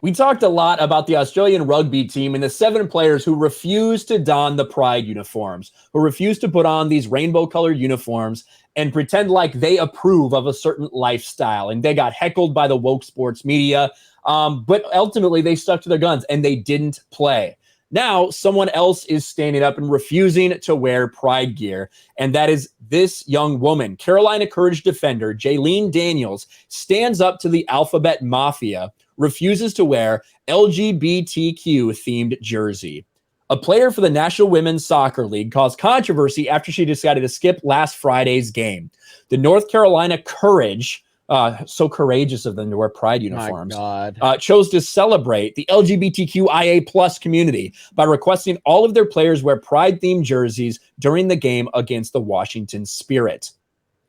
We talked a lot about the Australian rugby team and the 7 players who refused to don the pride uniforms, who refused to put on these rainbow-colored uniforms and pretend like they approve of a certain lifestyle. And they got heckled by the woke sports media. But ultimately, they stuck to their guns and they didn't play. Now, someone else is standing up and refusing to wear pride gear, and that is this young woman. Carolina Courage defender Jaelene Daniels stands up to the Alphabet Mafia, refuses to wear LGBTQ-themed jersey. A player for the National Women's Soccer League caused controversy after she decided to skip last Friday's game. The North Carolina Courage, so courageous of them to wear pride uniforms, chose to celebrate the LGBTQIA plus community by requesting all of their players wear pride-themed jerseys during the game against the Washington Spirit.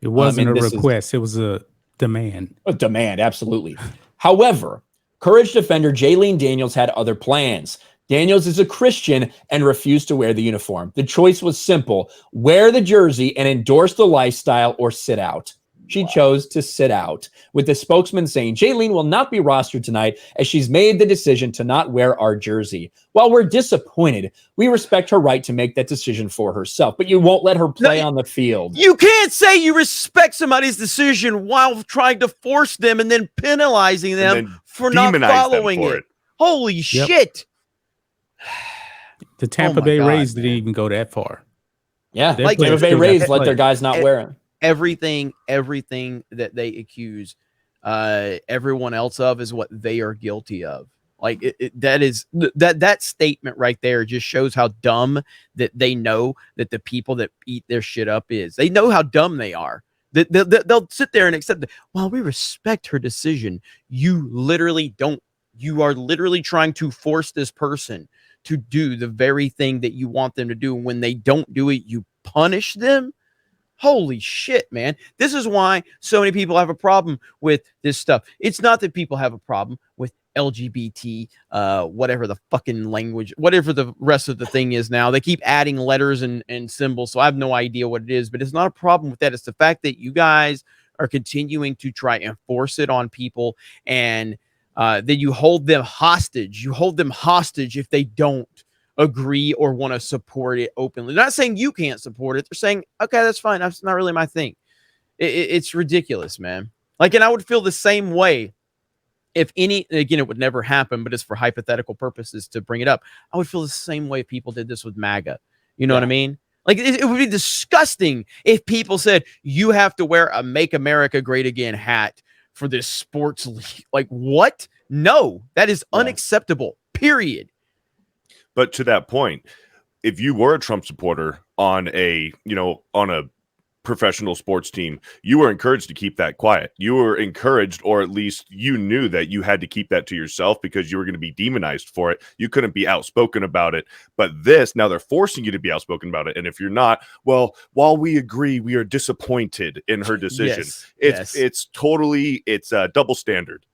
It wasn't a request. It was a demand. A demand, absolutely. However, Courage defender Jaelene Daniels had other plans. Daniels is a Christian and refused to wear the uniform. The choice was simple: wear the jersey and endorse the lifestyle or sit out. She chose to sit out, with the spokesman saying Jaelene will not be rostered tonight as she's made the decision to not wear our jersey. While we're disappointed, we respect her right to make that decision for herself, but you won't let her play on the field. You can't say you respect somebody's decision while trying to force them and then penalizing them for not following it. Holy shit. The Tampa Bay Rays didn't even go that far. Yeah, like Tampa Bay Rays let their guys not wear it. Everything that they accuse everyone else of is what they are guilty of. Like that statement right there just shows how dumb that they know that the people that eat their shit up is. They know how dumb they are. They'll sit there and accept it. Well, we respect her decision. You literally don't. You are literally trying to force this person to do the very thing that you want them to do. When they don't do it, you punish them. Holy shit, man. This is why so many people have a problem with this stuff. It's not that people have a problem with LGBT, whatever the fucking language, whatever the rest of the thing is now. They keep adding letters and symbols, so I have no idea what it is, but it's not a problem with that. It's the fact that you guys are continuing to try and force it on people, and that you hold them hostage. You hold them hostage if they don't agree or want to support it openly. They're not saying you can't support it. They're saying, okay, that's fine. That's not really my thing. It's ridiculous, man. Like, and I would feel the same way if again, it would never happen, but it's for hypothetical purposes to bring it up. I would feel the same way if people did this with MAGA. You know what I mean? Like, it would be disgusting if people said, you have to wear a Make America Great Again hat for this sports league. Like, what? No, that is unacceptable, period. But to that point, if you were a Trump supporter on a professional sports team, you were encouraged to keep that quiet. You were encouraged, or at least you knew that you had to keep that to yourself because you were going to be demonized for it. You couldn't be outspoken about it. But now they're forcing you to be outspoken about it. And if you're not, well, while we agree, we are disappointed in her decision. It's totally a double standard.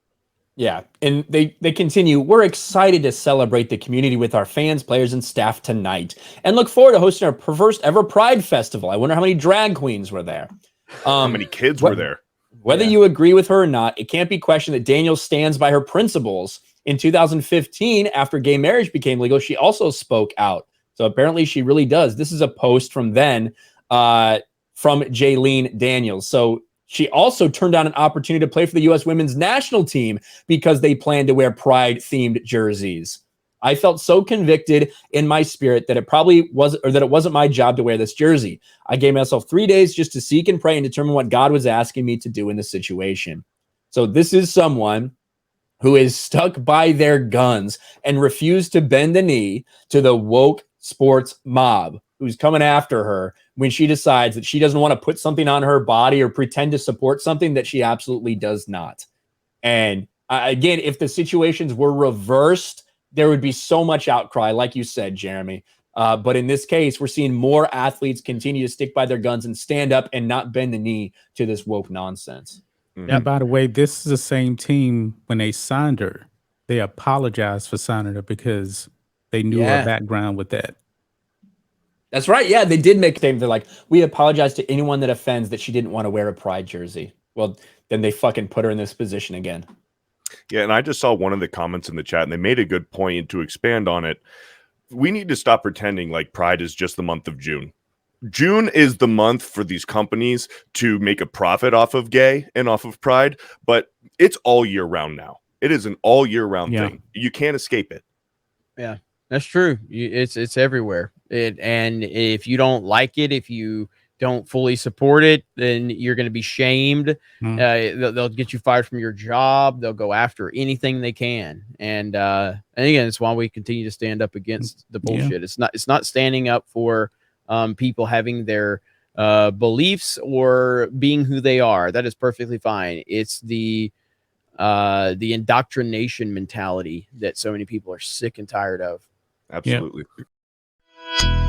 Yeah, and they continue, we're excited to celebrate the community with our fans, players, and staff tonight, and look forward to hosting our first ever Pride Festival. I wonder how many drag queens were there. How many kids were there? Whether you agree with her or not, it can't be questioned that Daniels stands by her principles. In 2015, after gay marriage became legal, she also spoke out. So apparently she really does. This is a post from then from Jaelene Daniels. So she also turned down an opportunity to play for the U.S. women's national team because they planned to wear pride-themed jerseys. I felt so convicted in my spirit that it wasn't my job to wear this jersey. I gave myself 3 days just to seek and pray and determine what God was asking me to do in this situation. So this is someone who is stuck by their guns and refused to bend the knee to the woke sports mob who's coming after her when she decides that she doesn't want to put something on her body or pretend to support something that she absolutely does not. And again, if the situations were reversed, there would be so much outcry, like you said, Jeremy. But in this case, we're seeing more athletes continue to stick by their guns and stand up and not bend the knee to this woke nonsense. And by the way, this is the same team when they signed her. They apologized for signing her because they knew her background with that. That's right. Yeah, they did make a statement. They're like, we apologize to anyone that offends that she didn't want to wear a pride jersey. Well, then they fucking put her in this position again. Yeah, and I just saw one of the comments in the chat, and they made a good point to expand on it. We need to stop pretending like Pride is just the month of June. June is the month for these companies to make a profit off of gay and off of Pride, but it's all year round now. It is an all year round thing. You can't escape it. Yeah, that's true. It's everywhere. And if you don't like it, if you don't fully support it, then you're going to be shamed. They'll get you fired from your job. They'll go after anything they can. And again, it's why we continue to stand up against the bullshit. It's not standing up for people having their beliefs or being who they are. That is perfectly fine. It's the indoctrination mentality that so many people are sick and tired of. Absolutely. Yep.